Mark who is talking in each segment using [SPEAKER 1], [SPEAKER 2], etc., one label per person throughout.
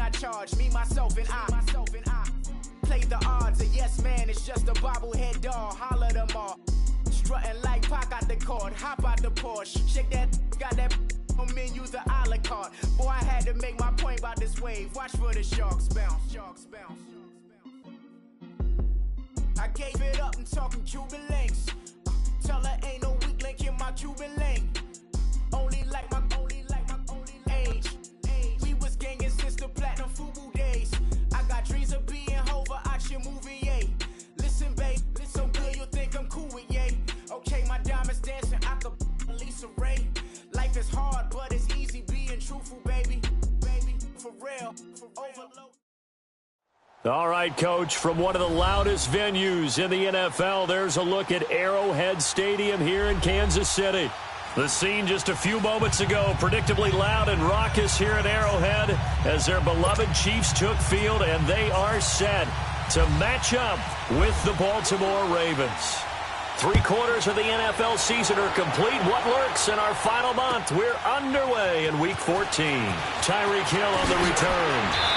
[SPEAKER 1] I charge, me, myself, and I. Play the odds, a yes man is just a bobblehead doll. Holler them all. Strutting like Pac out the court, hop out the Porsche. Shake that, got that on menu, the a la carte. Boy, I had to make my point about this wave. Watch for the sharks bounce, sharks bounce. I gave it up, I'm talking Cuban links. Tell her ain't no weak link in my Cuban link. Only like my age. We was gangin' since the platinum FUBU days. I got dreams of being Hova out your movie, yay. Listen, babe, listen good, you'll think I'm cool with yay. Okay, my diamonds dancing, I could Lisa Ray. Life is hard, but it's easy being truthful, baby. Baby, for real, for overload.
[SPEAKER 2] All right, Coach, from one of the loudest venues in the NFL, there's a look at Arrowhead Stadium here in Kansas City. The scene just a few moments ago, predictably loud and raucous here at Arrowhead as their beloved Chiefs took field, and they are set to match up with the Baltimore Ravens. 3 quarters of the NFL season are complete. What lurks in our final month? We're underway in Week 14. Tyreek Hill on the return.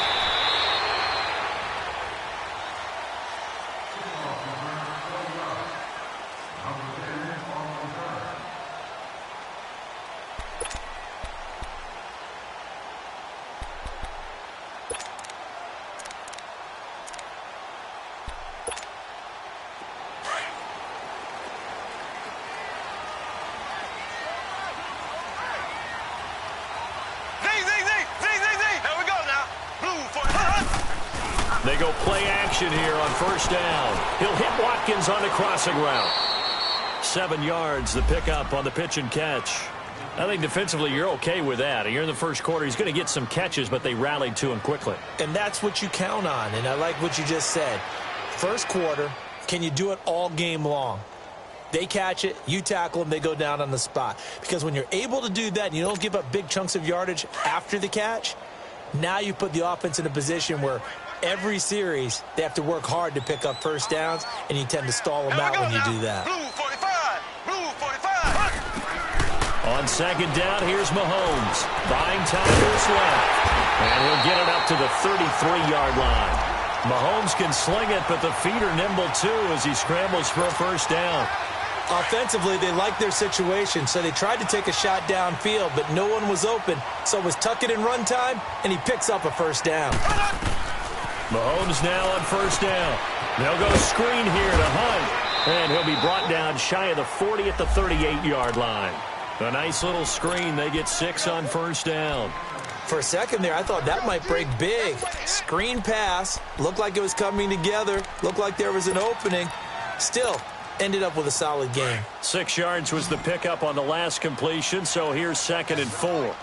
[SPEAKER 2] They go play action here on first down. He'll hit Watkins on the crossing route. 7 yards, the pickup on the pitch and catch. I think defensively you're okay with that. You're in the first quarter. He's going to get some catches, but they rallied to him quickly.
[SPEAKER 3] And that's what you count on, and I like what you just said. First quarter, can you do it all game long? They catch it, you tackle them, they go down on the spot. Because when you're able to do that and you don't give up big chunks of yardage after the catch, now you put the offense in a position where every series they have to work hard to pick up first downs, and you tend to stall them out when you do that.
[SPEAKER 4] Blue 45! Blue 45!
[SPEAKER 2] On second down, here's Mahomes. Buying time to his left. And he'll get it up to the 33-yard line. Mahomes can sling it, but the feet are nimble too as he scrambles for a first down.
[SPEAKER 3] Offensively, they like their situation, so they tried to take a shot downfield, but no one was open. So it was tuck it in run time, and he picks up a first down.
[SPEAKER 2] Mahomes now on first down. They'll go screen here to Hunt, and he'll be brought down shy of the 40 at the 38-yard line. A nice little screen. They get 6 on first down.
[SPEAKER 3] For a second there, I thought that might break big. Screen pass. Looked like it was coming together. Looked like there was an opening. Still, ended up with a solid game.
[SPEAKER 2] 6 yards was the pickup on the last completion, so here's 2nd and 4.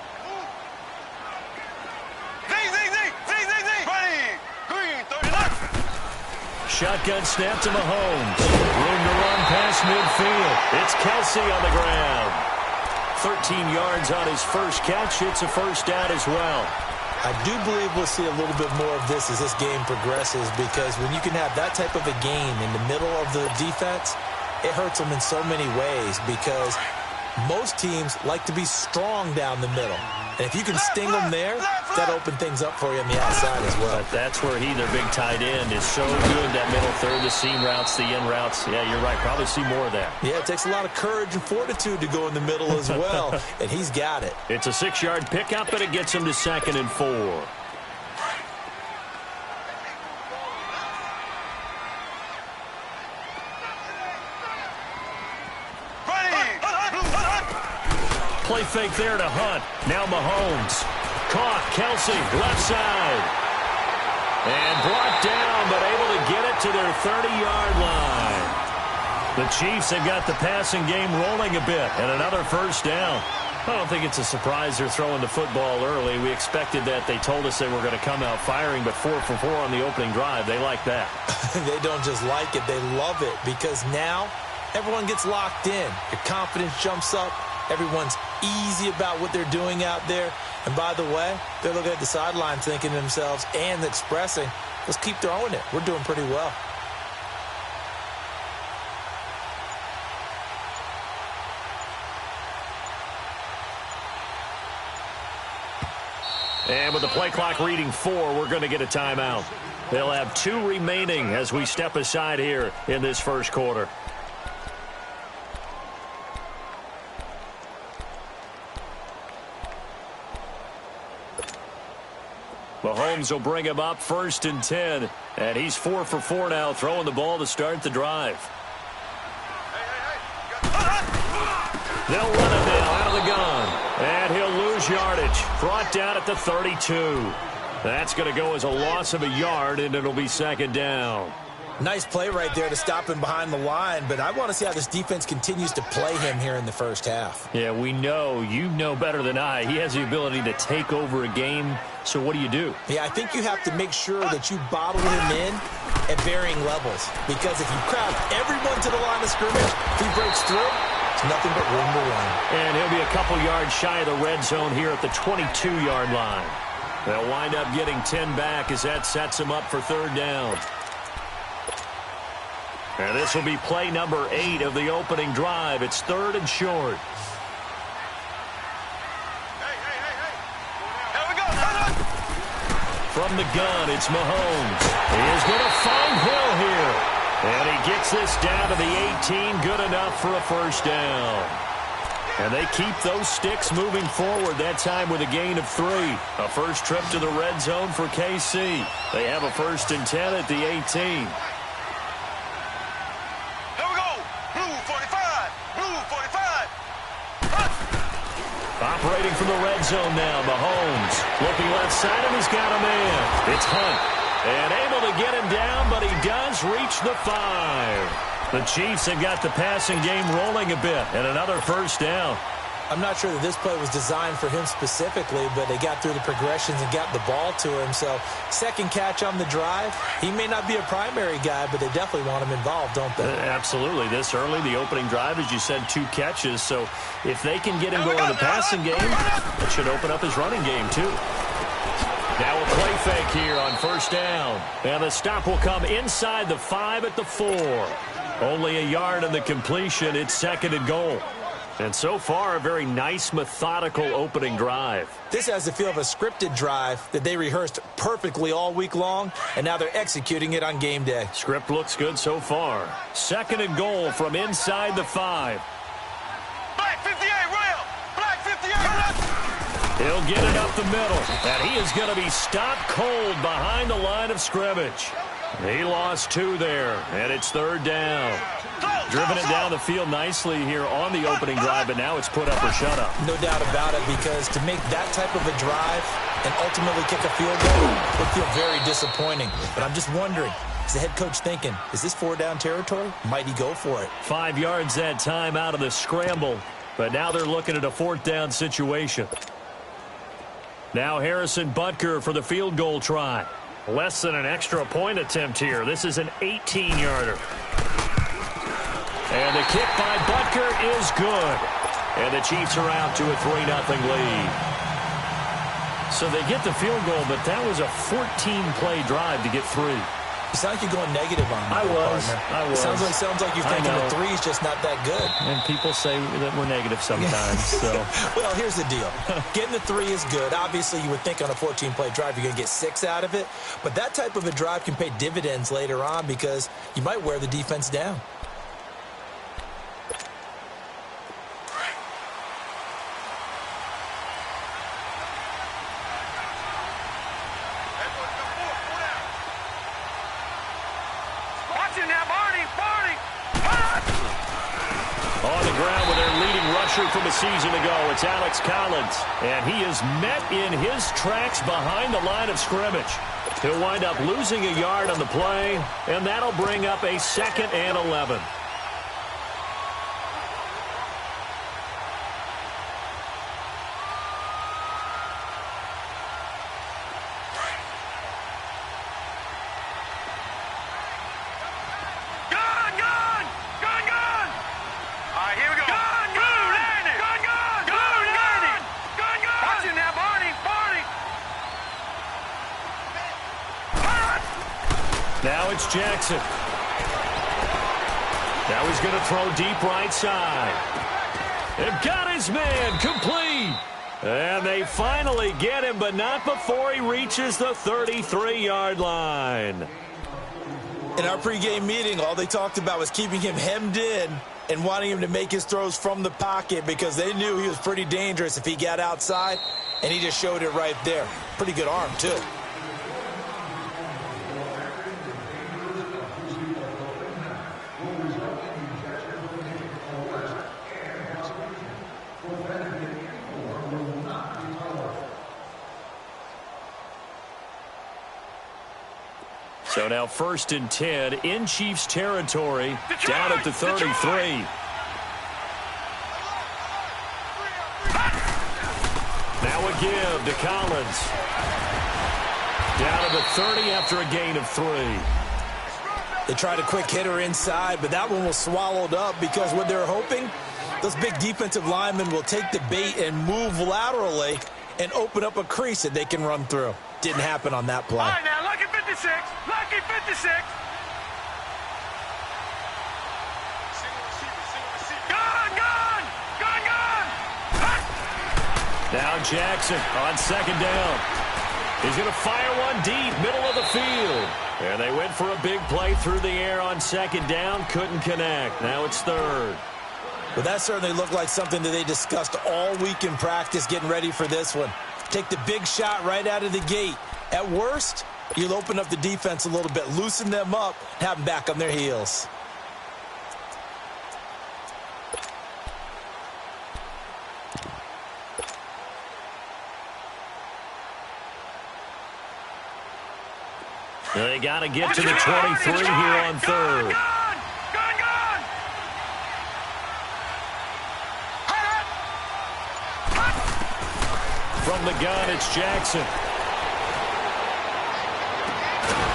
[SPEAKER 2] Shotgun snap to Mahomes. Room to run past midfield. It's Kelsey on the ground. 13 yards on his first catch. It's a first down as well.
[SPEAKER 3] I do believe we'll see a little bit more of this as this game progresses, because when you can have that type of a game in the middle of the defense, it hurts them in so many ways, because most teams like to be strong down the middle. And if you can sting them there, that opens things up for you on the outside as well.
[SPEAKER 2] But that's where their big tight end, is so good, that middle third, the seam routes, the in routes. Yeah, you're right. Probably see more of that.
[SPEAKER 3] Yeah, it takes a lot of courage and fortitude to go in the middle as well, and he's got it.
[SPEAKER 2] It's a 6-yard pickup, but it gets him to 2nd and 4. Play fake there to Hunt. Now Mahomes. Caught. Kelsey, left side. And brought down, but able to get it to their 30-yard line. The Chiefs have got the passing game rolling a bit, and another first down. I don't think it's a surprise they're throwing the football early. We expected that. They told us they were going to come out firing, but 4 for 4 on the opening drive. They like that.
[SPEAKER 3] They don't just like it. They love it, because now everyone gets locked in. Your confidence jumps up. Everyone's easy about what they're doing out there. And by the way, they're looking at the sideline thinking to themselves and expressing, let's keep throwing it. We're doing pretty well.
[SPEAKER 2] And with the play clock reading 4, we're going to get a timeout. They'll have 2 remaining as we step aside here in this first quarter. Mahomes will bring him up 1st and 10. And he's 4 for 4 now, throwing the ball to start the drive. They'll run him now out of the gun. And he'll lose yardage. Brought down at the 32. That's going to go as a loss of a yard, and it'll be 2nd down.
[SPEAKER 3] Nice play right there to stop him behind the line, but I want to see how this defense continues to play him here in the first half.
[SPEAKER 2] Yeah, we know. You know better than I. He has the ability to take over a game, so what do?
[SPEAKER 3] Yeah, I think you have to make sure that you bottle him in at varying levels, because if you crowd everyone to the line of scrimmage, if he breaks through, it's nothing but room to run.
[SPEAKER 2] And he'll be a couple yards shy of the red zone here at the 22-yard line. They'll wind up getting 10 back as that sets him up for 3rd down. And this will be play number 8 of the opening drive. It's 3rd and short.
[SPEAKER 4] Here we go.
[SPEAKER 2] From the gun, it's Mahomes. He is going to find Hill here. And he gets this down to the 18, good enough for a 1st down. And they keep those sticks moving forward, that time with a gain of 3. A first trip to the red zone for KC. They have a 1st and 10 at the 18.
[SPEAKER 4] Here we go. Blue 45. Blue 45.
[SPEAKER 2] Operating from the red zone now, Mahomes. Looking left side, and he's got a man. It's Hunt. And able to get him down, but he does reach the 5. The Chiefs have got the passing game rolling a bit, and another 1st down.
[SPEAKER 3] I'm not sure that this play was designed for him specifically, but they got through the progressions and got the ball to him. So, 2nd catch on the drive. He may not be a primary guy, but they definitely want him involved, don't they?
[SPEAKER 2] Absolutely. This early, the opening drive, as you said, 2 catches. So, if they can get him going in the passing game, it should open up his running game, too. Now a play fake here on 1st down. And the stop will come inside the 5 at the 4. Only a yard in the completion. It's 2nd and goal. And so far, a very nice, methodical opening drive.
[SPEAKER 3] This has the feel of a scripted drive that they rehearsed perfectly all week long, and now they're executing it on game day.
[SPEAKER 2] Script looks good so far. 2nd and goal from inside the 5.
[SPEAKER 4] Black 58, Rail. Black 58.
[SPEAKER 2] He'll get it up the middle, and he is going to be stopped cold behind the line of scrimmage. He lost 2 there, and it's 3rd down. Driven it down the field nicely here on the opening drive, but now it's put up or shut up.
[SPEAKER 3] No doubt about it, because to make that type of a drive and ultimately kick a field goal would feel very disappointing. But I'm just wondering, is the head coach thinking, is this 4-down territory? Might he go for it?
[SPEAKER 2] 5 yards that time out of the scramble, but now they're looking at a 4th down situation. Now Harrison Butker for the field goal try. Less than an extra point attempt here. This is an 18-yarder. And the kick by Butker is good. And the Chiefs are out to a 3-0 lead. So they get the field goal, but that was a 14-play drive to get 3.
[SPEAKER 3] You sound like you're going negative on me.
[SPEAKER 2] I was.
[SPEAKER 3] It sounds like you're thinking the 3 is just not that good.
[SPEAKER 2] And people say that we're negative sometimes. So.
[SPEAKER 3] Well, here's the deal. Getting the 3 is good. Obviously, you would think on a 14-play drive you're going to get 6 out of it. But that type of a drive can pay dividends later on because you might wear the defense down.
[SPEAKER 2] On the ground with their leading rusher from a season ago, it's Alex Collins. And he is met in his tracks behind the line of scrimmage. He'll wind up losing a yard on the play, and that'll bring up a 2nd and 11. Now it's Jackson. Now he's going to throw deep right side. They've got his man complete. And they finally get him, but not before he reaches the 33-yard line.
[SPEAKER 3] In our pregame meeting, all they talked about was keeping him hemmed in and wanting him to make his throws from the pocket because they knew he was pretty dangerous if he got outside, and he just showed it right there. Pretty good arm, too.
[SPEAKER 2] So now 1st and 10 in Chiefs territory, down at the 33. Now a give to Collins. Down to the 30 after a gain of 3.
[SPEAKER 3] They tried a quick hitter inside, but that one was swallowed up because what they're hoping, those big defensive linemen will take the bait and move laterally and open up a crease that they can run through. Didn't happen on that play.
[SPEAKER 4] All right, now, lucky 56. Lucky 56. Gone, gone. Gone, gone.
[SPEAKER 2] Now Jackson on 2nd down. He's going to fire one deep, middle of the field. And they went for a big play through the air on 2nd down. Couldn't connect. Now it's 3rd.
[SPEAKER 3] Well, that certainly looked like something that they discussed all week in practice getting ready for this one. Take the big shot right out of the gate. At worst, you'll open up the defense a little bit, loosen them up, and have them back on their heels.
[SPEAKER 2] They got to get to the 23 here on 3rd. From the gun, it's Jackson.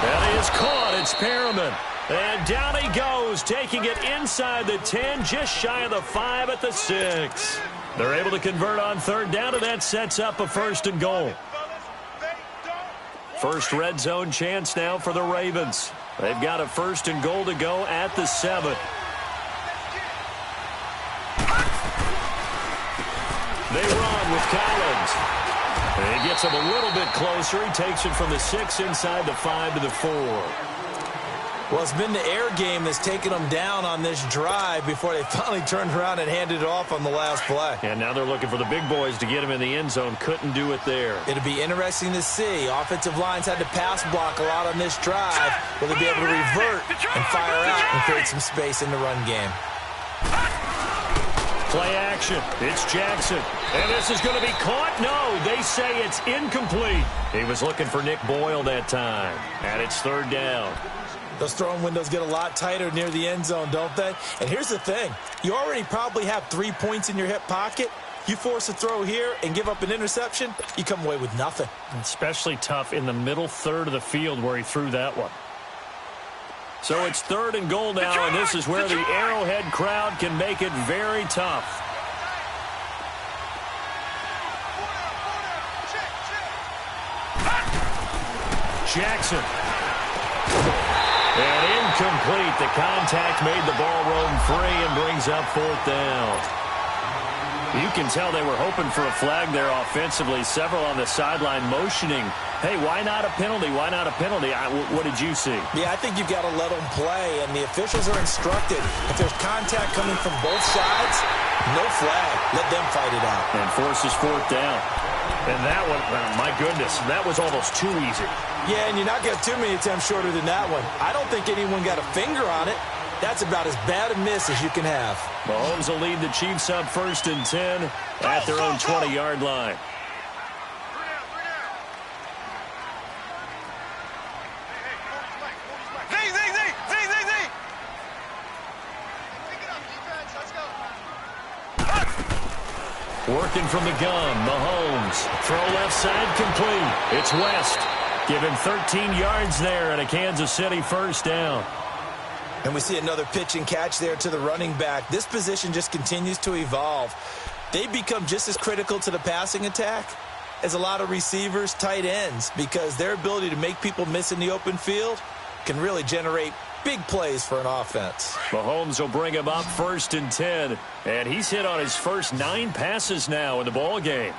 [SPEAKER 2] That is caught. It's Perriman. And down he goes, taking it inside the 10, just shy of the 5 at the 6. They're able to convert on 3rd down, and that sets up a 1st and goal. First red zone chance now for the Ravens. They've got a 1st and goal to go at the 7. They run with Collins. And he gets him a little bit closer. He takes it from the 6 inside the 5 to the 4.
[SPEAKER 3] Well, it's been the air game that's taken them down on this drive before they finally turned around and handed it off on the last play.
[SPEAKER 2] And now they're looking for the big boys to get him in the end zone. Couldn't do it there.
[SPEAKER 3] It'll be interesting to see. Offensive lines had to pass block a lot on this drive. Will they be able to revert and fire out and create some space in the run game?
[SPEAKER 2] Play action. It's Jackson. And this is going to be caught. No, they say it's incomplete. He was looking for Nick Boyle that time. And it's 3rd down.
[SPEAKER 3] Those throwing windows get a lot tighter near the end zone, don't they? And here's the thing. You already probably have 3 points in your hip pocket. You force a throw here and give up an interception, you come away with nothing.
[SPEAKER 2] Especially tough in the middle 3rd of the field where he threw that one. So it's 3rd and goal now, and this is where the Arrowhead crowd can make it very tough. Jackson. And incomplete. The contact made the ball roam free and brings up 4th down. You can tell they were hoping for a flag there offensively. Several on the sideline motioning. Hey, why not a penalty? Why not a penalty? What did you see?
[SPEAKER 3] Yeah, I think you've got to let them play, and the officials are instructed. If there's contact coming from both sides, no flag. Let them fight it out.
[SPEAKER 2] And forces 4th down. And that one, oh my goodness, that was almost too easy.
[SPEAKER 3] Yeah, and you're not going to have too many attempts shorter than that one. I don't think anyone got a finger on it. That's about as bad a miss as you can have.
[SPEAKER 2] Mahomes will lead the Chiefs up 1st and 10 at their own 20-yard line. Working from the gun, Mahomes. Throw left side complete. It's West. Give him 13 yards there and a Kansas City 1st down.
[SPEAKER 3] And we see another pitch and catch there to the running back. This position just continues to evolve. They become just as critical to the passing attack as a lot of receivers, tight ends, because their ability to make people miss in the open field can really generate big plays for an offense.
[SPEAKER 2] Mahomes will bring him up 1st and 10, and he's hit on his first 9 passes now in the ball game.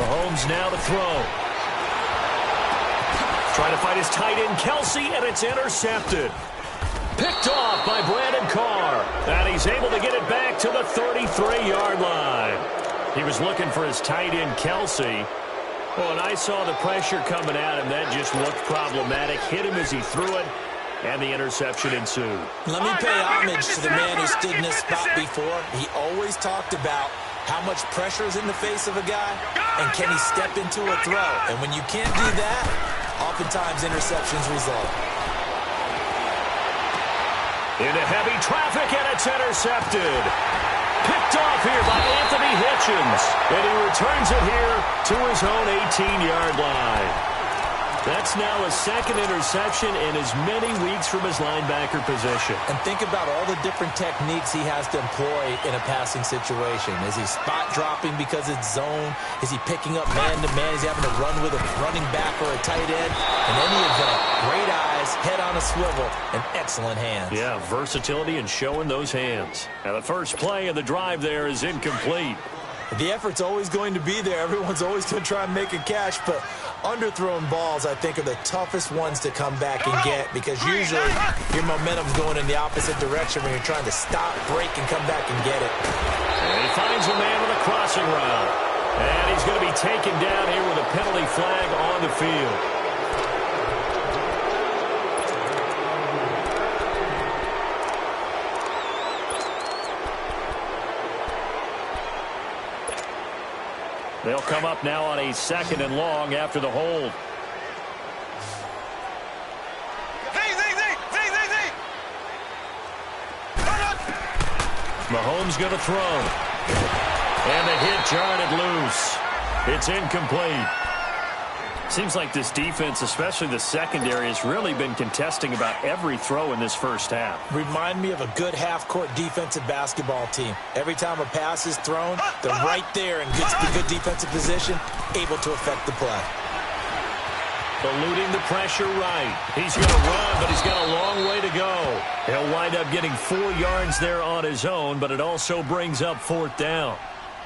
[SPEAKER 2] Mahomes now to throw. Trying to find his tight end, Kelsey, and it's intercepted. Picked off by Brandon Carr. And he's able to get it back to the 33-yard line. He was looking for his tight end, Kelsey. Well, and I saw the pressure coming at him. That just looked problematic. Hit him as he threw it, and the interception ensued.
[SPEAKER 3] Let me pay homage to the man who stood in this spot before. He always talked about how much pressure is in the face of a guy, and can he step into a throw? And when you can't do that, oftentimes interceptions result.
[SPEAKER 2] Into heavy traffic, and it's intercepted. Picked off here by Anthony Hitchens, and he returns it here to his own 18-yard line. That's now a second interception in as many weeks from his linebacker position.
[SPEAKER 3] And think about all the different techniques he has to employ in a passing situation. Is he spot dropping because it's zone? Is he picking up man-to-man? Is he having to run with a running back or a tight end? In any event, great eyes, head on a swivel, and excellent hands.
[SPEAKER 2] Yeah, versatility and showing those hands. Now the first play of the drive there is incomplete.
[SPEAKER 3] The effort's always going to be there. Everyone's always going to try and make a catch, but underthrown balls, I think, are the toughest ones to come back and get because usually your momentum's going in the opposite direction when you're trying to stop, break, and come back and get it.
[SPEAKER 2] And he finds a man with a crossing route. And he's going to be taken down here with a penalty flag on the field. They'll come up now on a 2nd and long after the hold. Mahomes going to throw. And the hit jarred loose. It's incomplete. Seems like this defense, especially the secondary, has really been contesting about every throw in this first half.
[SPEAKER 3] Remind me of a good half-court defensive basketball team. Every time a pass is thrown, they're right there in good defensive position, able to affect the play.
[SPEAKER 2] Eluding the pressure right. He's going to run, but he's got a long way to go. He'll wind up getting 4 yards there on his own, but it also brings up 4th down.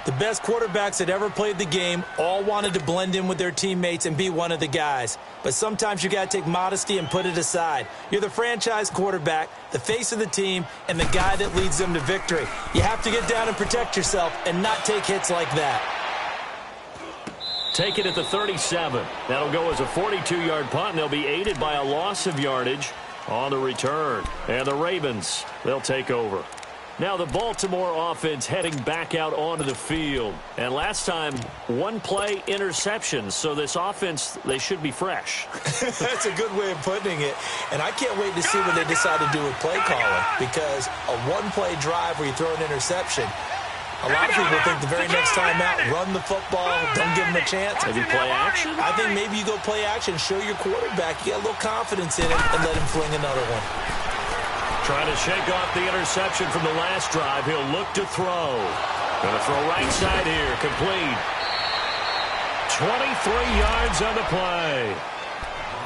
[SPEAKER 3] The best quarterbacks that ever played the game all wanted to blend in with their teammates and be one of the guys. But sometimes you got to take modesty and put it aside. You're the franchise quarterback, the face of the team, and the guy that leads them to victory. You have to get down and protect yourself and not take hits like that.
[SPEAKER 2] Take it at the 37. That'll go as a 42-yard punt, and they'll be aided by a loss of yardage on the return. And the Ravens, they'll take over. Now the Baltimore offense heading back out onto the field. And last time, 1-play interceptions. So this offense, they should be fresh.
[SPEAKER 3] That's a good way of putting it. And I can't wait to see what they decide to do with play calling. Because a 1-play drive where you throw an interception, a lot of people think the very next time out, run the football, don't give them a chance.
[SPEAKER 2] Maybe play action?
[SPEAKER 3] I think maybe you go play action, show your quarterback, you get a little confidence in him, and let him fling another one.
[SPEAKER 2] Trying to shake off the interception from the last drive. He'll look to throw. Going to throw right side here. Complete. 23 yards on the play.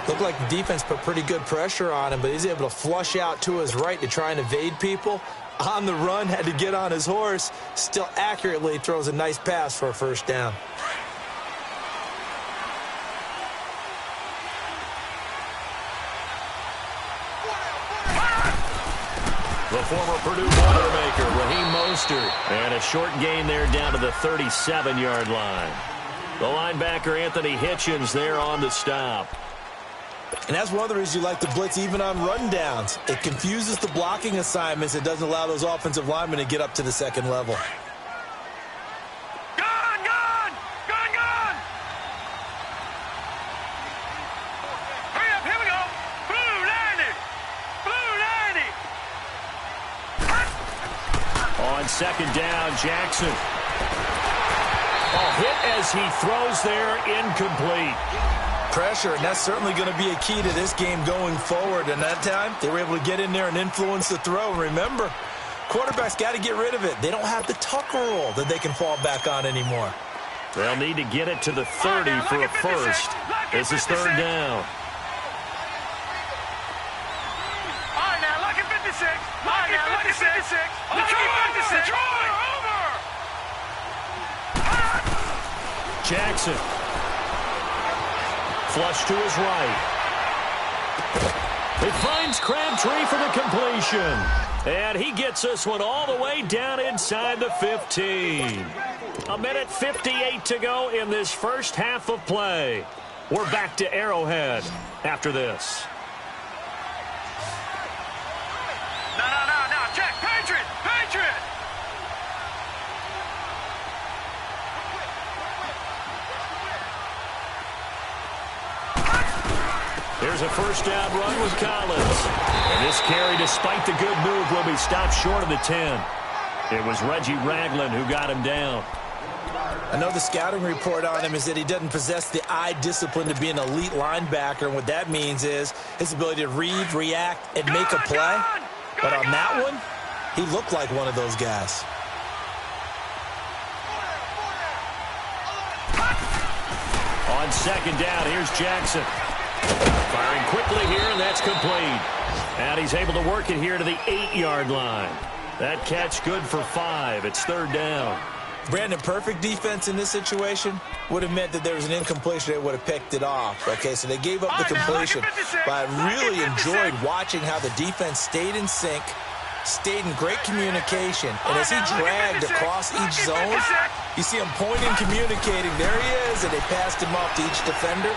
[SPEAKER 3] Looked like the defense put pretty good pressure on him, but he's able to flush out to his right to try and evade people. On the run, had to get on his horse. Still accurately throws a nice pass for a 1st down.
[SPEAKER 2] The former Purdue Boilermaker, Raheem Mostert. And a short gain there down to the 37-yard line. The linebacker, Anthony Hitchens, there on the stop.
[SPEAKER 3] And that's one of the reasons you like to blitz even on rundowns. It confuses the blocking assignments. It doesn't allow those offensive linemen to get up to the 2nd level.
[SPEAKER 2] On 2nd down, Jackson. Hit as he throws there, incomplete.
[SPEAKER 3] Pressure, and that's certainly going to be a key to this game going forward. And that time, they were able to get in there and influence the throw. Remember, quarterbacks got to get rid of it. They don't have the Tucker rule that they can fall back on anymore.
[SPEAKER 2] They'll need to get it to the 30 for a first. This is 3rd down.
[SPEAKER 4] All right, now, look at 56. Look at 56. Look at 56.
[SPEAKER 2] Jackson. Flush to his right. It finds Crabtree for the completion. And he gets this one all the way down inside the 15. A minute 58 to go in this first half of play. We're back to Arrowhead after this.
[SPEAKER 4] No. Check. Patriot.
[SPEAKER 2] Here's a first down run with Collins. And this carry, despite the good move, will be stopped short of the 10. It was Reggie Ragland who got him down.
[SPEAKER 3] I know the scouting report on him is that he doesn't possess the eye discipline to be an elite linebacker, and what that means is his ability to read, react, and make a play. But on that one, he looked like one of those guys.
[SPEAKER 2] On second down, here's Jackson. Firing quickly here, and that's complete. And he's able to work it here to the 8-yard line. That catch good for 5. It's third down.
[SPEAKER 3] Brandon, perfect defense in this situation would have meant that there was an incompletion. They would have picked it off. Okay, so they gave up the completion. But I really enjoyed watching how the defense stayed in sync, stayed in great communication. And as he dragged across each zone, you see him pointing, communicating. There he is, and they passed him off to each defender.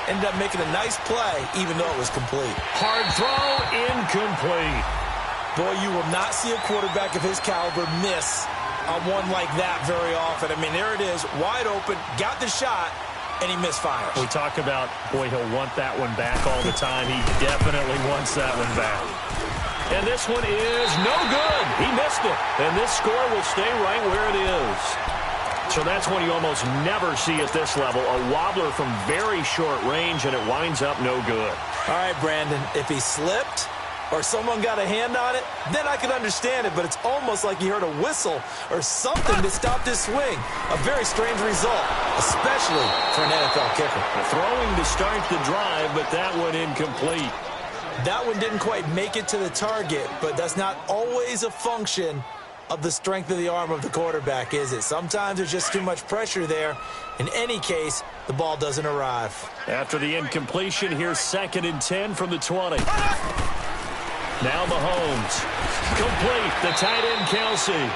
[SPEAKER 3] Ended up making a nice play, even though it was complete.
[SPEAKER 2] Hard throw, incomplete.
[SPEAKER 3] Boy, you will not see a quarterback of his caliber miss on one like that very often. I mean, there it is, wide open, got the shot, and he misfires.
[SPEAKER 2] We talk about, boy, he'll want that one back all the time. He definitely wants that one back. And this one is no good. He missed it. And this score will stay right where it is. So that's one you almost never see at this level. A wobbler from very short range, and it winds up no good.
[SPEAKER 3] All right, Brandon, if he slipped or someone got a hand on it, then I could understand it, but it's almost like he heard a whistle or something that stopped his swing. A very strange result, especially for an NFL kicker.
[SPEAKER 2] Throwing to start the drive, but that one incomplete.
[SPEAKER 3] That one didn't quite make it to the target, but that's not always a function of the strength of the arm of the quarterback, is it? Sometimes there's just too much pressure there. In any case, the ball doesn't arrive.
[SPEAKER 2] After the incompletion, here's 2nd and 10 from the 20. Now Mahomes. Complete. The tight end, Kelsey.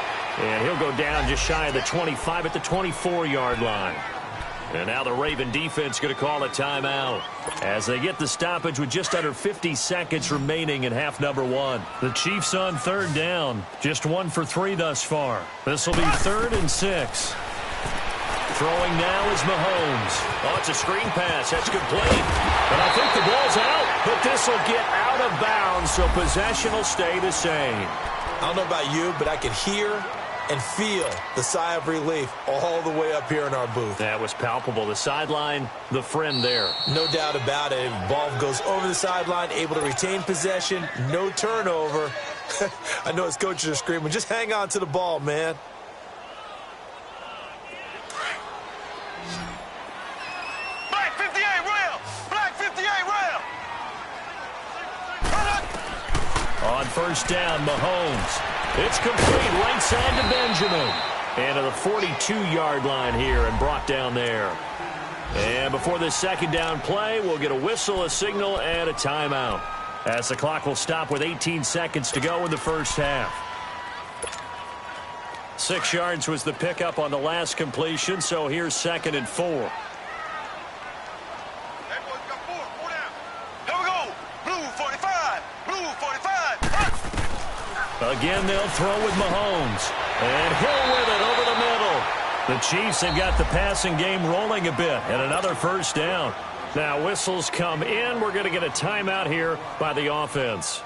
[SPEAKER 2] And he'll go down just shy of the 25 at the 24-yard line. And now the Raven defense going to call a timeout as they get the stoppage with just under 50 seconds remaining in half number 1. The Chiefs on third down. Just 1 for 3 thus far. This will be 3rd and 6. Throwing now is Mahomes. Oh, it's a screen pass. That's complete. But I think the ball's out. But this will get out of bounds, so possession will stay the same.
[SPEAKER 3] I don't know about you, but I could hear and feel the sigh of relief all the way up here in our booth.
[SPEAKER 2] That was palpable. The sideline, the friend there.
[SPEAKER 3] No doubt about it. Ball goes over the sideline, able to retain possession, no turnover. I know his coaches are screaming, just hang on to the ball, man.
[SPEAKER 4] Black 58 rail. Black 58 rail.
[SPEAKER 2] On first down, Mahomes. It's complete right side to Benjamin. And to the 42-yard line here and brought down there. And before this second down play, we'll get a whistle, a signal, and a timeout. As the clock will stop with 18 seconds to go in the first half. 6 yards was the pickup on the last completion, so here's 2nd and 4.
[SPEAKER 4] Hey, boys, got 4 down. Here we go. Blue 45. Blue 45.
[SPEAKER 2] Again, they'll throw with Mahomes. And Hill with it over the middle. The Chiefs have got the passing game rolling a bit. And another first down. Now whistles come in. We're going to get a timeout here by the offense,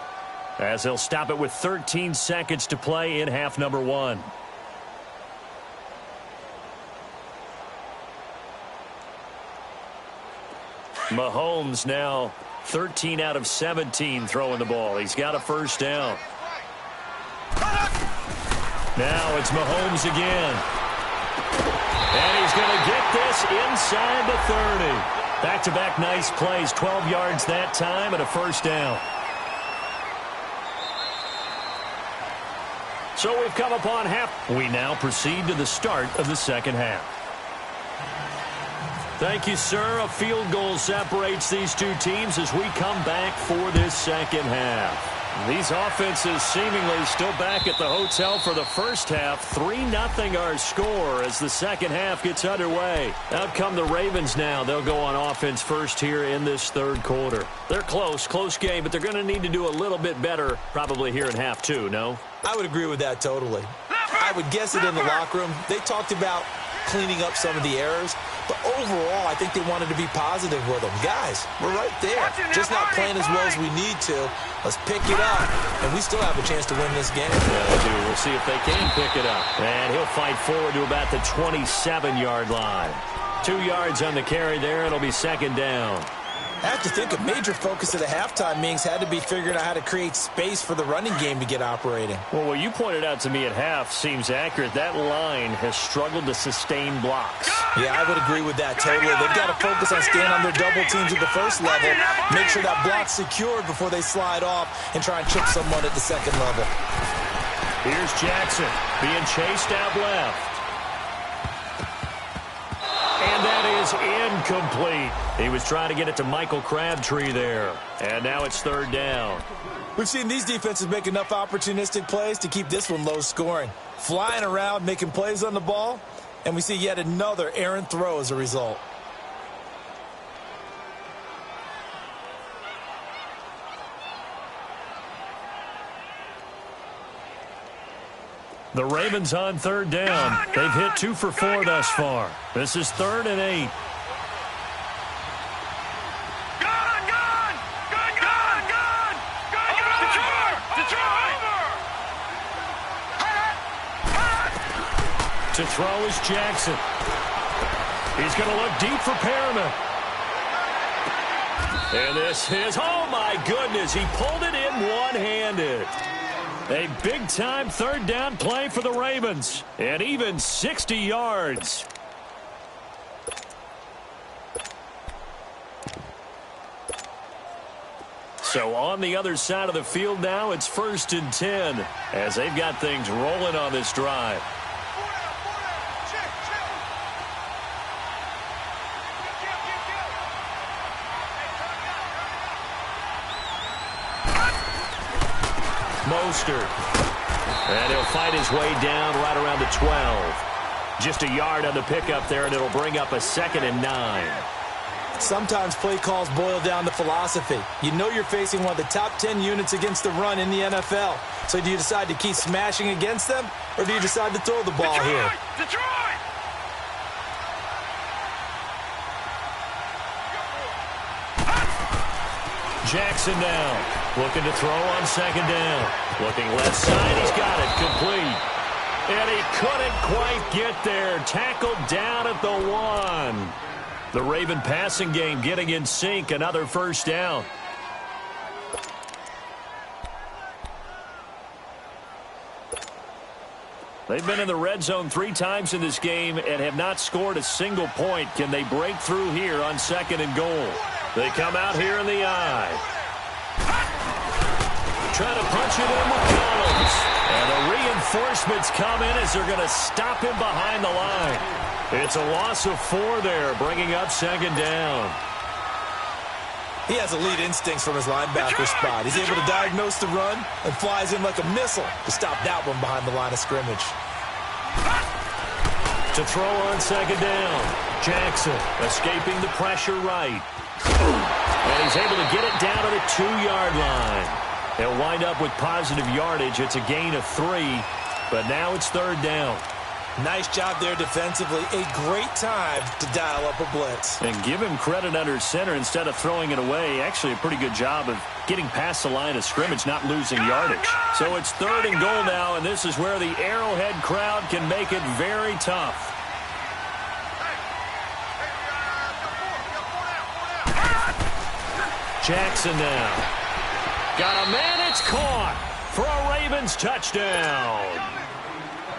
[SPEAKER 2] as they'll stop it with 13 seconds to play in half number 1. Mahomes now 13 out of 17 throwing the ball. He's got a first down. Now it's Mahomes again. And he's going to get this inside the 30. Back-to-back nice plays, 12 yards that time and a first down. So we've come upon half. We now proceed to the start of the second half. Thank you, sir. A field goal separates these two teams as we come back for this second half. These offenses seemingly still back at the hotel for the first half. 3-0 our score as the second half gets underway. Out come the Ravens now. They'll go on offense first here in this third quarter. They're close game, but they're going to need to do a little bit better probably here in half two, no?
[SPEAKER 3] I would agree with that totally. I would guess it in the locker room. They talked about cleaning up some of the errors, but overall, I think they wanted to be positive with them. Guys, we're right there. Just not playing as well as we need to. Let's pick it up, and we still have a chance to win this game.
[SPEAKER 2] Yeah, they do. We'll see if they can pick it up. And he'll fight forward to about the 27-yard line. 2 yards on the carry there. It'll be second down.
[SPEAKER 3] I have to think a major focus of the halftime meetings had to be figuring out how to create space for the running game to get operating.
[SPEAKER 2] Well, what you pointed out to me at half seems accurate. That line has struggled to sustain blocks.
[SPEAKER 3] Yeah, I would agree with that totally. They've got to focus on staying on their double teams at the first level, make sure that block's secured before they slide off and try and chip someone at the second level.
[SPEAKER 2] Here's Jackson being chased out left. And that is incomplete. He was trying to get it to Michael Crabtree there. And now it's third down.
[SPEAKER 3] We've seen these defenses make enough opportunistic plays to keep this one low scoring. Flying around, making plays on the ball, and we see yet another errant throw as a result.
[SPEAKER 2] The Ravens on third down. They've hit 2 for 4 thus far. This is 3rd and 8. To throw is Jackson. He's going to look deep for Perriman. And this is, oh my goodness, he pulled it in one-handed. A big-time third down play for the Ravens. And even 60 yards. So on the other side of the field now, it's 1st and 10 as they've got things rolling on this drive. Mostert. And he'll fight his way down right around the 12. Just a yard on the pickup there, and it'll bring up a 2nd and 9.
[SPEAKER 3] Sometimes play calls boil down to philosophy. You know you're facing one of the top 10 units against the run in the NFL. So do you decide to keep smashing against them, or do you decide to throw the ball here?
[SPEAKER 4] Detroit!
[SPEAKER 2] Jackson now. Looking to throw on 2nd down. Looking left side. He's got it. Complete. And he couldn't quite get there. Tackled down at the 1. The Raven passing game getting in sync. Another first down. They've been in the red zone 3 times in this game and have not scored a single point. Can they break through here on 2nd and goal? They come out here in the eye. Trying to punch it in with Collins. And the reinforcements come in as they're going to stop him behind the line. It's a loss of 4 there, bringing up 2nd down.
[SPEAKER 3] He has elite instincts from his linebacker spot. He's able to diagnose the run and flies in like a missile to stop that one behind the line of scrimmage.
[SPEAKER 2] To throw on 2nd down. Jackson escaping the pressure right. And he's able to get it down to the 2-yard line. He'll wind up with positive yardage. It's a gain of 3, but now it's 3rd down.
[SPEAKER 3] Nice job there defensively. A great time to dial up a blitz.
[SPEAKER 2] And give him credit under center instead of throwing it away. Actually a pretty good job of getting past the line of scrimmage, not losing yardage. So it's 3rd and goal now, and this is where the Arrowhead crowd can make it very tough. Jackson now. Got a man, it's caught for a Ravens touchdown.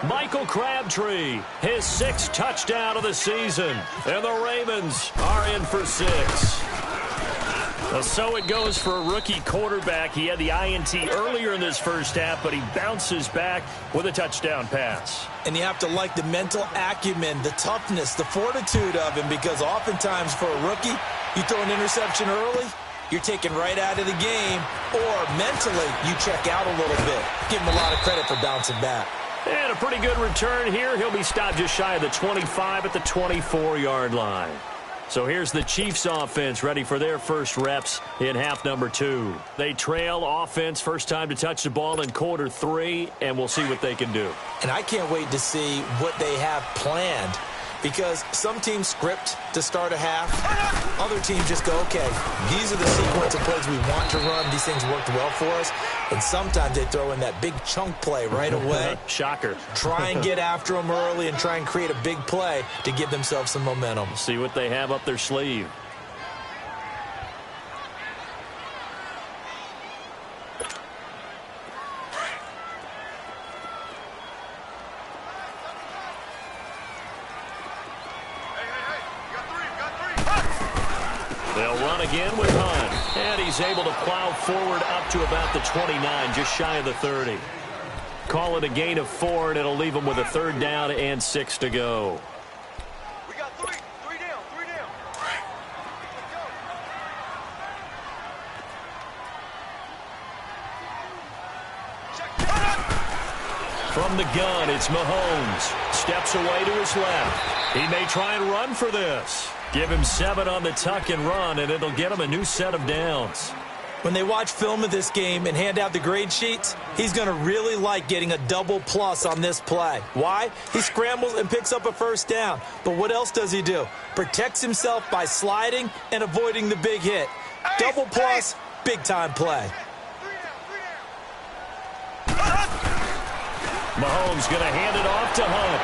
[SPEAKER 2] Michael Crabtree, his 6th touchdown of the season. And the Ravens are in for 6. Well, so it goes for a rookie quarterback. He had the INT earlier in this first half, but he bounces back with a touchdown pass.
[SPEAKER 3] And you have to like the mental acumen, the toughness, the fortitude of him, because oftentimes for a rookie, you throw an interception early, you're taken right out of the game, or mentally you check out a little bit. Give him a lot of credit for bouncing back.
[SPEAKER 2] And a pretty good return here. He'll be stopped just shy of the 25 at the 24-yard line. So here's the Chiefs offense ready for their first reps in half number 2. They trail offense, first time to touch the ball in quarter 3, and we'll see what they can do.
[SPEAKER 3] And I can't wait to see what they have planned, because some teams script to start a half. Other teams just go, okay, these are the sequence of plays we want to run. These things worked well for us. And sometimes they throw in that big chunk play right away.
[SPEAKER 2] Shocker.
[SPEAKER 3] Try and get after them early and try and create a big play to give themselves some momentum.
[SPEAKER 2] See what they have up their sleeve. They'll run again with Hunt. And he's able to plow forward up to about the 29, just shy of the 30. Call it a gain of 4, and it'll leave him with a 3rd down and 6 to go.
[SPEAKER 4] We got three down.
[SPEAKER 2] From the gun, it's Mahomes. Steps away to his left. He may try and run for this. Give him 7 on the tuck and run, and it'll get him a new set of downs.
[SPEAKER 3] When they watch film of this game and hand out the grade sheets, he's going to really like getting a double plus on this play. Why? He scrambles and picks up a 1st down. But what else does he do? Protects himself by sliding and avoiding the big hit. Double plus, big-time play.
[SPEAKER 2] Mahomes going to hand it off to Hunt.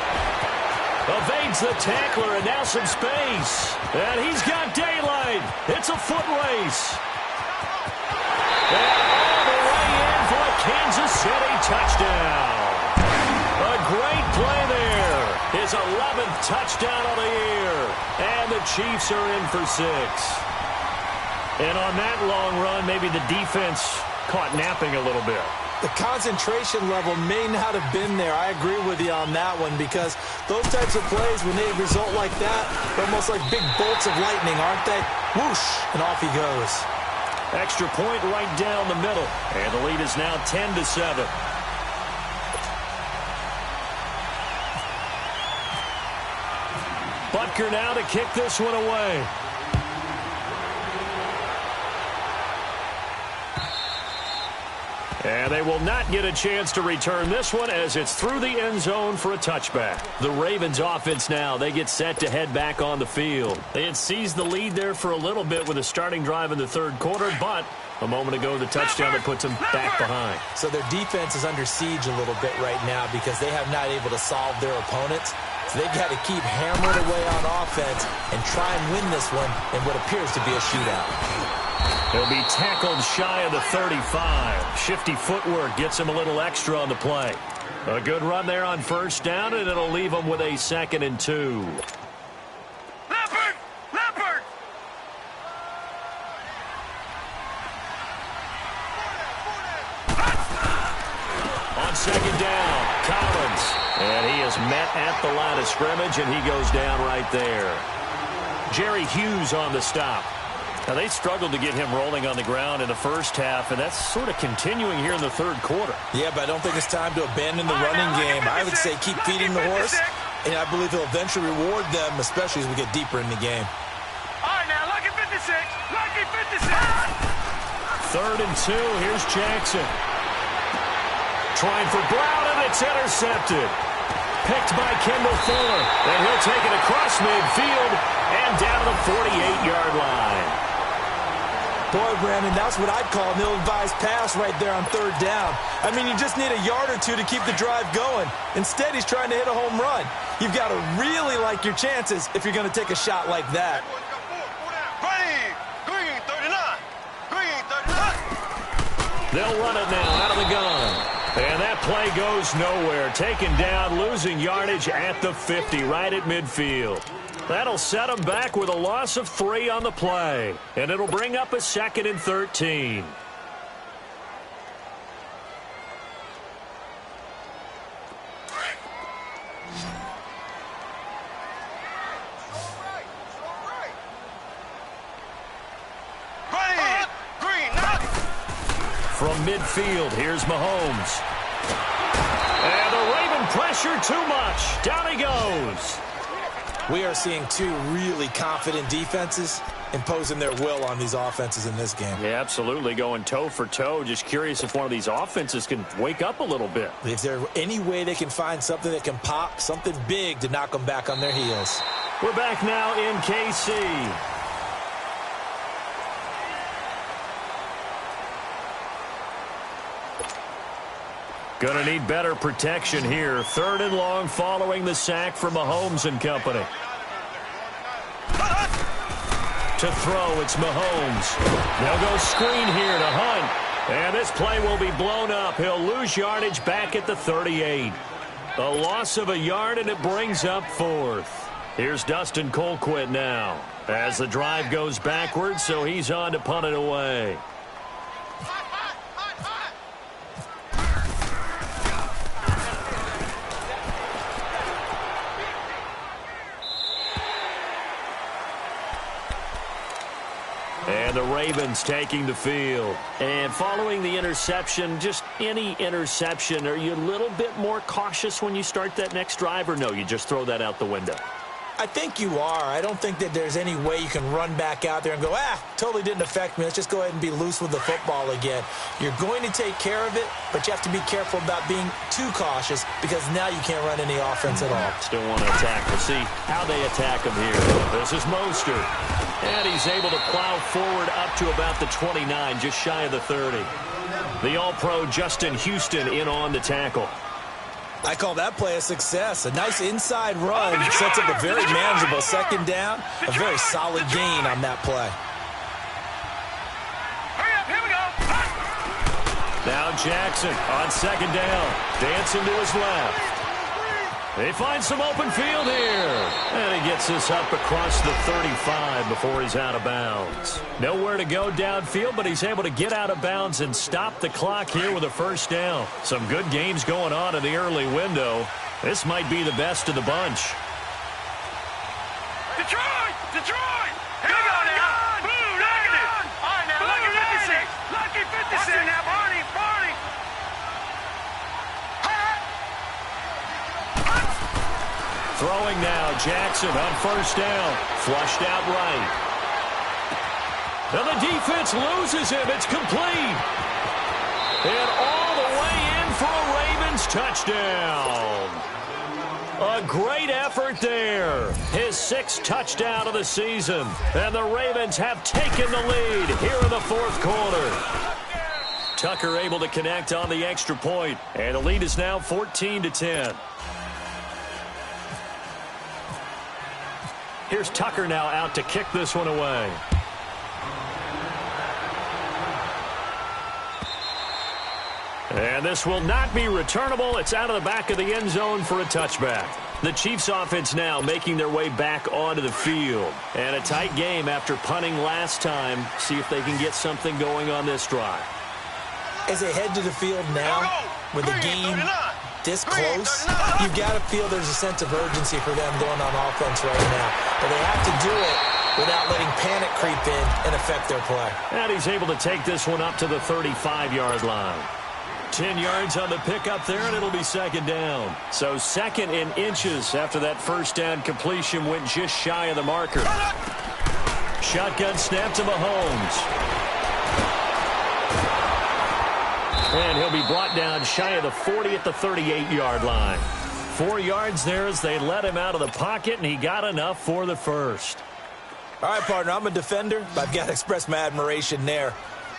[SPEAKER 2] Evades the tackler, and now some space. And he's got daylight. It's a foot race. And all the way in for a Kansas City touchdown. A great play there. His 11th touchdown of the year. And the Chiefs are in for 6. And on that long run, maybe the defense caught napping a little bit.
[SPEAKER 3] The concentration level may not have been there. I agree with you on that one, because those types of plays, when they result like that, they're almost like big bolts of lightning, aren't they? Whoosh, and off he goes.
[SPEAKER 2] Extra point right down the middle. And the lead is now 10-7. Butker now to kick this one away. And they will not get a chance to return this one as it's through the end zone for a touchback. The Ravens offense now, they get set to head back on the field. They had seized the lead there for a little bit with a starting drive in the 3rd quarter, but a moment ago the touchdown that puts them back behind.
[SPEAKER 3] So their defense is under siege a little bit right now because they have not able to solve their opponents. So they've got to keep hammering away on offense and try and win this one in what appears to be a shootout.
[SPEAKER 2] He'll be tackled shy of the 35. Shifty footwork gets him a little extra on the play. A good run there on 1st down, and it'll leave him with a 2nd and 2.
[SPEAKER 4] Leopard!
[SPEAKER 2] On 2nd down, Collins. And he is met at the line of scrimmage, and he goes down right there. Jerry Hughes on the stop. Now, they struggled to get him rolling on the ground in the first half, and that's sort of continuing here in the 3rd quarter.
[SPEAKER 3] Yeah, but I don't think it's time to abandon the running game. I would say keep feeding the horse, and I believe he'll eventually reward them, especially as we get deeper in the game.
[SPEAKER 4] All right, now, lucky 56. Lucky 56.
[SPEAKER 2] 3rd and 2. Here's Jackson. Trying for Brown, and it's intercepted. Picked by Kendall Fuller, and he'll take it across midfield and down to the 48-yard line.
[SPEAKER 3] Boy, Brandon, that's what I'd call an ill-advised pass right there on 3rd down. I mean, you just need a yard or 2 to keep the drive going. Instead, he's trying to hit a home run. You've got to really like your chances if you're going to take a shot like that.
[SPEAKER 4] Green 39. Green 39.
[SPEAKER 2] They'll run it now out of the gun. And that play goes nowhere. Taken down, losing yardage at the 50, right at midfield. That'll set him back with a loss of 3 on the play. And it'll bring up a 2nd and 13. From midfield, here's Mahomes. And the Raven pressure too much. Down he goes.
[SPEAKER 3] We are seeing 2 really confident defenses imposing their will on these offenses in this game.
[SPEAKER 2] Yeah, absolutely, going toe for toe. Just curious if one of these offenses can wake up a little bit.
[SPEAKER 3] Is there any way they can find something that can pop, something big to knock them back on their heels?
[SPEAKER 2] We're back now in KC. Gonna need better protection here. 3rd and long following the sack from Mahomes and company. To throw, it's Mahomes. They'll go screen here to Hunt. And this play will be blown up. He'll lose yardage back at the 38. A loss of a yard, and it brings up 4th. Here's Dustin Colquitt now. As the drive goes backwards, so he's on to punt it away. And the Ravens taking the field. And following the interception, just any interception, are you a little bit more cautious when you start that next drive, or no, you just throw that out the window?
[SPEAKER 3] I think you are. I don't think that there's any way you can run back out there and go, totally didn't affect me. Let's just go ahead and be loose with the football again. You're going to take care of it, but you have to be careful about being too cautious because now you can't run any offense at all.
[SPEAKER 2] Still want to attack. We'll see how they attack him here. This is Mostert. And he's able to plow forward up to about the 29, just shy of the 30. The All-Pro Justin Houston in on the tackle.
[SPEAKER 3] I call that play a success. A nice inside run sets up a very manageable 2nd down. A very solid gain on that play.
[SPEAKER 4] Hurry up, here we go.
[SPEAKER 2] Now Jackson on 2nd down. Dancing to his left. They find some open field here. And he gets this up across the 35 before he's out of bounds. Nowhere to go downfield, but he's able to get out of bounds and stop the clock here with a 1st down. Some good games going on in the early window. This might be the best of the bunch.
[SPEAKER 4] Detroit! Detroit! Here we go now. Boom, look at it. All right, now. Lucky 56. Lucky 56. Now, Barney, Barney.
[SPEAKER 2] Throwing now, Jackson on 1st down. Flushed out right. And the defense loses him. It's complete. And all the way in for a Ravens touchdown. A great effort there. His 6th touchdown of the season. And the Ravens have taken the lead here in the 4th quarter. Tucker able to connect on the extra point. And the lead is now 14-10. Here's Tucker now out to kick this one away. And this will not be returnable. It's out of the back of the end zone for a touchback. The Chiefs offense now making their way back onto the field. And a tight game after punting last time. See if they can get something going on this drive.
[SPEAKER 3] As they head to the field now, with the game this close, you've got to feel there's a sense of urgency for them going on offense right now. But they have to do it without letting panic creep in and affect their play.
[SPEAKER 2] And he's able to take this one up to the 35-yard line. 10 yards on the pickup there, and it'll be 2nd down. So 2nd in inches after that 1st down completion went just shy of the marker. Shotgun snap to Mahomes. And he'll be brought down shy of the 40 at the 38-yard line. 4 yards there as they let him out of the pocket, and he got enough for the 1st.
[SPEAKER 3] All right, partner, I'm a defender, but I've got to express my admiration there.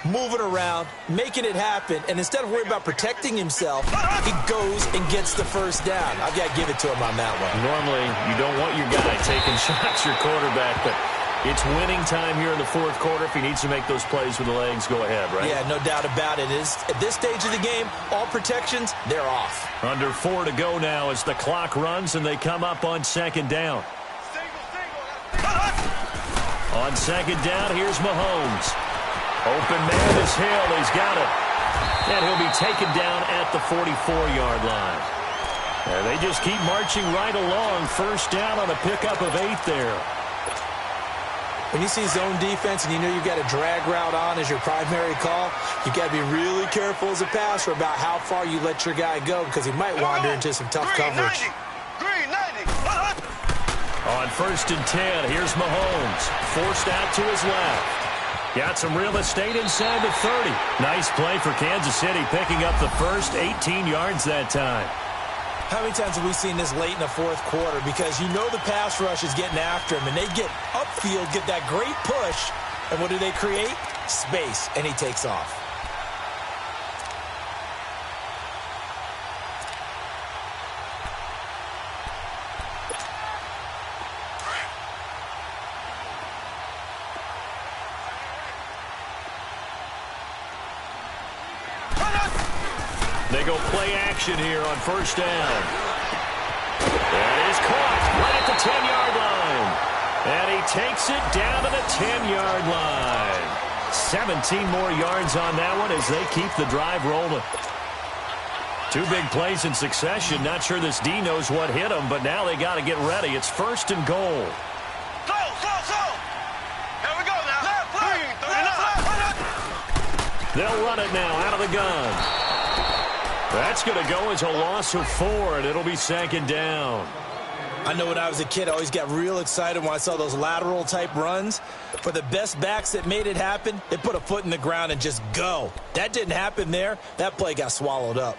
[SPEAKER 3] Moving around, making it happen, and instead of worrying about protecting himself, he goes and gets the 1st down. I've got to give it to him on that one.
[SPEAKER 2] Normally, you don't want your guy taking shots, your quarterback, but it's winning time here in the 4th quarter. If he needs to make those plays with the legs, go ahead, right?
[SPEAKER 3] Yeah, no doubt about it. At this stage of the game, all protections, they're off.
[SPEAKER 2] Under 4 to go now as the clock runs and they come up on 2nd down.
[SPEAKER 4] Single,
[SPEAKER 2] On second down, here's Mahomes. Open man is Hill. He's got it. And he'll be taken down at the 44-yard line. And they just keep marching right along. First down on a pickup of 8 there.
[SPEAKER 3] When you see zone defense and you know you've got a drag route on as your primary call, you've got to be really careful as a passer about how far you let your guy go because he might wander into some tough coverage.
[SPEAKER 4] Green 90.
[SPEAKER 2] On first and 10, here's Mahomes. Forced out to his left. Got some real estate inside the 30. Nice play for Kansas City, picking up the first 18 yards that time.
[SPEAKER 3] How many times have we seen this late in the fourth quarter? Because you know the pass rush is getting after him, and they get upfield, get that great push, and what do they create? Space, and he takes off.
[SPEAKER 2] They go play action here on first down. That is caught right at the 10-yard line. And he takes it down to the 10-yard line. 17 more yards on that one as they keep the drive rolling. 2 big plays in succession. Not sure this D knows what hit him, but now they got to get ready. It's first and goal.
[SPEAKER 4] Slow. Here we go now. Left.
[SPEAKER 2] They'll run it now out of the gun. That's going to go as a loss of 4, and it'll be second down.
[SPEAKER 3] I know when I was a kid, I always got real excited when I saw those lateral-type runs. For the best backs that made it happen, they put a foot in the ground and just go. That didn't happen there. That play got swallowed up.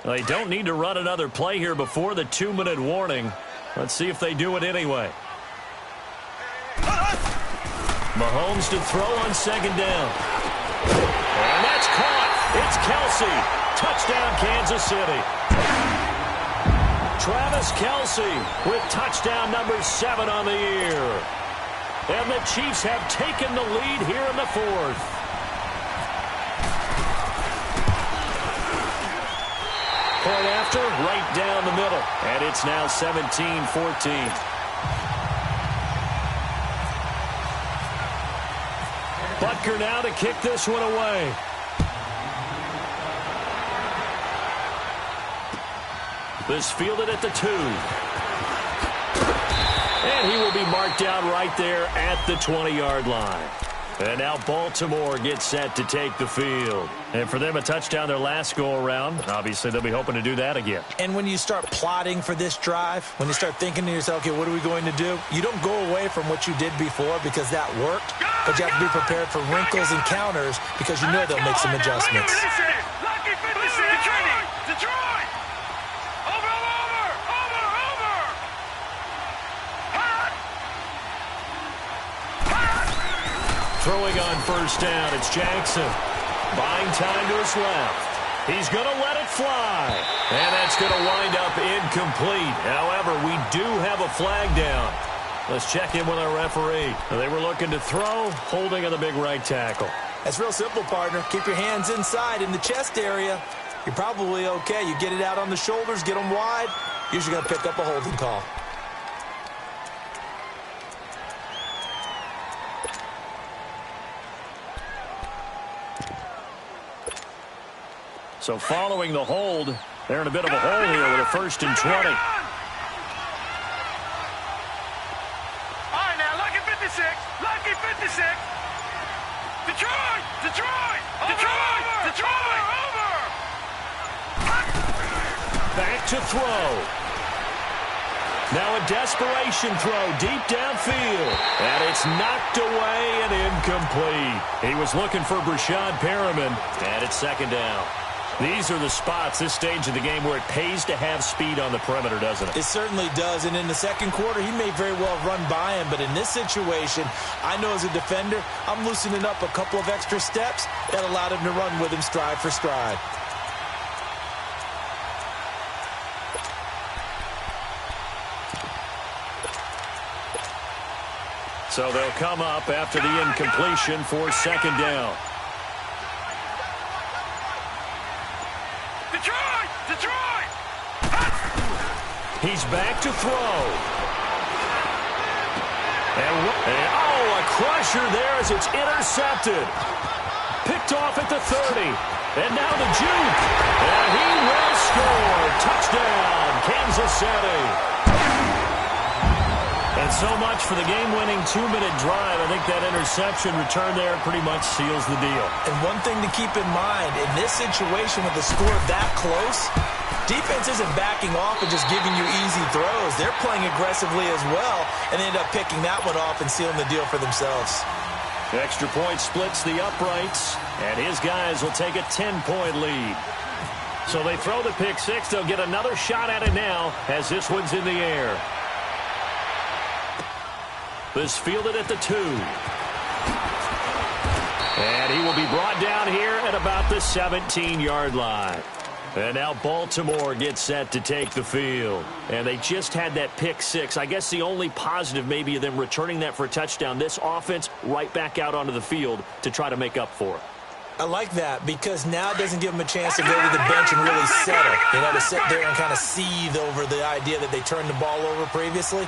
[SPEAKER 2] They don't need to run another play here before the 2-minute warning. Let's see if they do it anyway. Mahomes to throw on second down. And that's caught. It's Kelsey. Touchdown, Kansas City. Travis Kelsey with touchdown number 7 on the year. And the Chiefs have taken the lead here in the 4th. Point after, right down the middle. And it's now 17-14. Butker now to kick this one away. This fielded at the 2. And he will be marked down right there at the 20-yard line. And now Baltimore gets set to take the field. And for them, a touchdown their last go-around. Obviously, they'll be hoping to do that again.
[SPEAKER 3] And when you start plotting for this drive, when you start thinking to yourself, okay, what are we going to do? You don't go away from what you did before because that worked. But you have to be prepared for wrinkles and counters because you know they'll make some adjustments.
[SPEAKER 4] Detroit! Over!
[SPEAKER 2] Throwing on first down, it's Jackson. Buying time to his left. He's going to let it fly. And that's going to wind up incomplete. However, we do have a flag down. Let's check in with our referee. They were looking to throw, holding on the big right tackle.
[SPEAKER 3] That's real simple, partner. Keep your hands inside in the chest area. You're probably okay. You get it out on the shoulders, get them wide. Usually going to pick up a holding call.
[SPEAKER 2] So following the hold, they're in a bit of a hole here with a first and 20.
[SPEAKER 4] All right, now, lucky 56. Lucky 56. Detroit! Over!
[SPEAKER 2] Back to throw. Now a desperation throw deep downfield. And it's knocked away and incomplete. He was looking for Brashad Perriman. And it's second down. These are the spots, this stage of the game, where it pays to have speed on the perimeter, doesn't it?
[SPEAKER 3] It certainly does. And in the second quarter, he may very well run by him. But in this situation, I know as a defender, I'm loosening up a couple of extra steps that allowed him to run with him stride for stride.
[SPEAKER 2] So they'll come up after the incompletion for second down.
[SPEAKER 4] Detroit!
[SPEAKER 2] He's back to throw. And a crusher there as it's intercepted. Picked off at the 30. And now the juke. And he will score. Touchdown, Kansas City. And so much for the game-winning 2-minute drive. I think that interception return there pretty much seals the deal.
[SPEAKER 3] And one thing to keep in mind, in this situation with the score that close, defense isn't backing off and just giving you easy throws. They're playing aggressively as well, and they end up picking that one off and sealing the deal for themselves.
[SPEAKER 2] The extra point splits the uprights, and his guys will take a 10-point lead. So they throw the pick six. They'll get another shot at it now as this one's in the air. This fielded at the 2. And he will be brought down here at about the 17-yard line. And now Baltimore gets set to take the field. And they just had that pick six. I guess the only positive maybe of them returning that for a touchdown. This offense right back out onto the field to try to make up for it.
[SPEAKER 3] I like that because now it doesn't give them a chance to go to the bench and really settle. You know, to sit there and kind of seethe over the idea that they turned the ball over previously.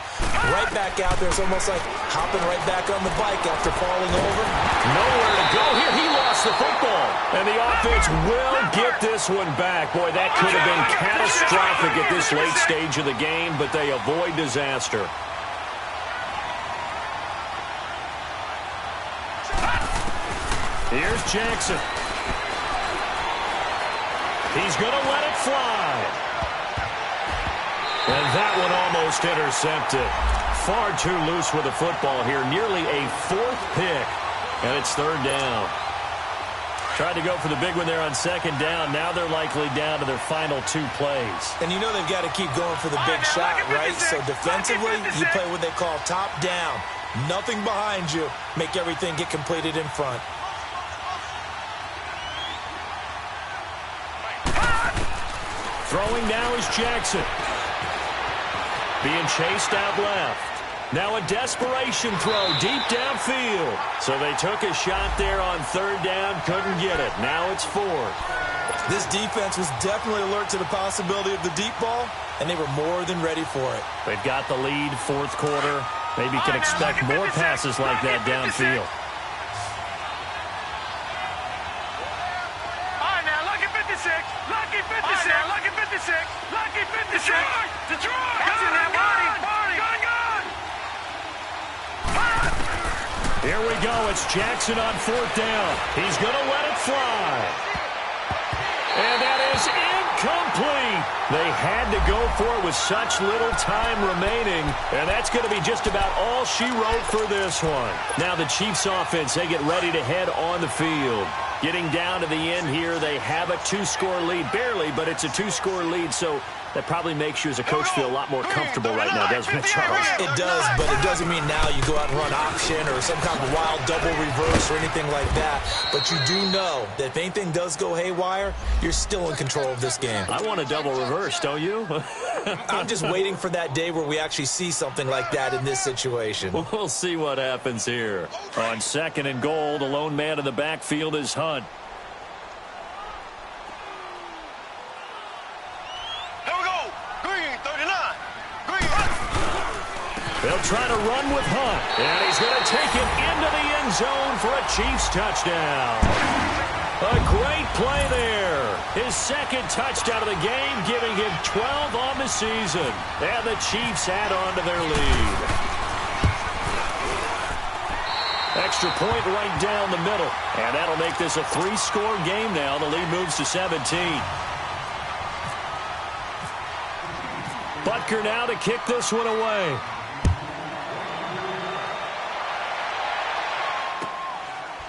[SPEAKER 3] Right back out there. It's almost like hopping right back on the bike after falling over.
[SPEAKER 2] Nowhere to go here. He lost the football. And the offense will get this one back. Boy, that could have been catastrophic at this late stage of the game, but they avoid disaster. Here's Jackson. He's going to let it fly. And that one almost intercepted. Far too loose with the football here. Nearly a 4th pick. And it's 3rd down. Tried to go for the big one there on 2nd down. Now they're likely down to their final 2 plays.
[SPEAKER 3] And you know they've got to keep going for the big shot, right? So defensively, you play what they call top down. Nothing behind you. Make everything get completed in front.
[SPEAKER 2] Throwing now is Jackson. Being chased out left. Now a desperation throw deep downfield. So they took a shot there on 3rd down, couldn't get it. Now it's 4th.
[SPEAKER 3] This defense was definitely alert to the possibility of the deep ball, and they were more than ready for it.
[SPEAKER 2] They've got the lead, 4th quarter. Maybe can expect more passes like that downfield.
[SPEAKER 4] Lucky 56! Lucky 56! Lucky 56! Detroit! That's in that body! Gun!
[SPEAKER 2] Here we go. It's Jackson on 4th down. He's going to let it fly. And that is incomplete. They had to go for it with such little time remaining. And that's going to be just about all she wrote for this one. Now the Chiefs offense, they get ready to head on the field. Getting down to the end here, they have a 2-score lead. Barely, but it's a 2-score lead, so that probably makes you as a coach feel a lot more comfortable right now, doesn't it, Charles?
[SPEAKER 3] It does, but it doesn't mean now you go out and run option or some kind of wild double reverse or anything like that. But you do know that if anything does go haywire, you're still in control of this game.
[SPEAKER 2] I want a double reverse, don't you?
[SPEAKER 3] I'm just waiting for that day where we actually see something like that in this situation.
[SPEAKER 2] We'll see what happens here. On 2nd and goal, the lone man in the backfield is Hunt. They'll try to run with Hunt, and he's going to take it into the end zone for a Chiefs touchdown. A great play there. His 2nd touchdown of the game, giving him 12 on the season. And the Chiefs add on to their lead. Extra point right down the middle, and that'll make this a 3-score game now. The lead moves to 17. Butker now to kick this one away.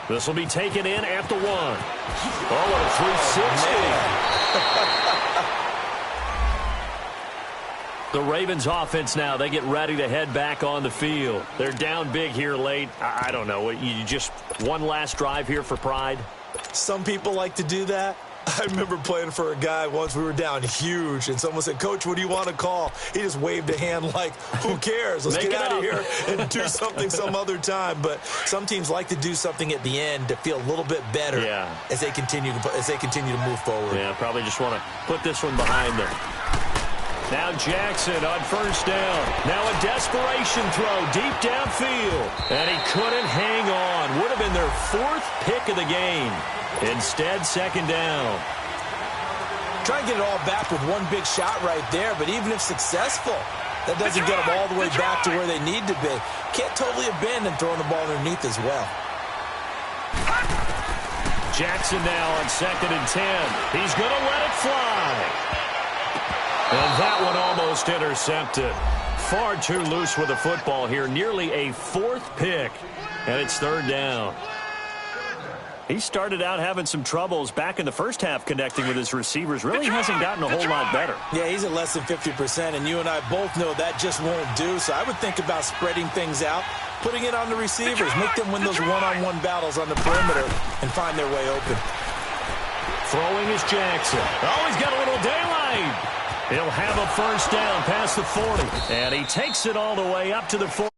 [SPEAKER 2] This will be taken in at the 1. Oh, what a 360. The Ravens offense now, they get ready to head back on the field. They're down big here late. I don't know. You just one last drive here for pride?
[SPEAKER 3] Some people like to do that. I remember playing for a guy once. We were down huge, and someone said, "Coach, what do you want to call?" He just waved a hand like, who cares? Let's get out of here and do something some other time. But some teams like to do something at the end to feel a little bit better as they continue to move forward.
[SPEAKER 2] Yeah, probably just want to put this one behind them. Now Jackson on first down. Now a desperation throw deep downfield. And he couldn't hang on. Would have been their 4th pick of the game. Instead, second down.
[SPEAKER 3] Try and get it all back with one big shot right there, but even if successful, that doesn't get them all the way back to where they need to be. Can't totally abandon throwing the ball underneath as well.
[SPEAKER 2] Jackson now on 2nd and 10. He's going to let it fly. And that one almost intercepted. Far too loose with the football here. Nearly a 4th pick. And it's 3rd down. He started out having some troubles back in the first half connecting with his receivers. Really hasn't gotten a whole lot better.
[SPEAKER 3] Yeah, he's at less than 50%, and you and I both know that just won't do. So I would think about spreading things out, putting it on the receivers, make them win those one-on-one battles on the perimeter and find their way open.
[SPEAKER 2] Throwing is Jackson. Oh, he's got a little daylight. He'll have a first down past the 40. And he takes it all the way up to the 40.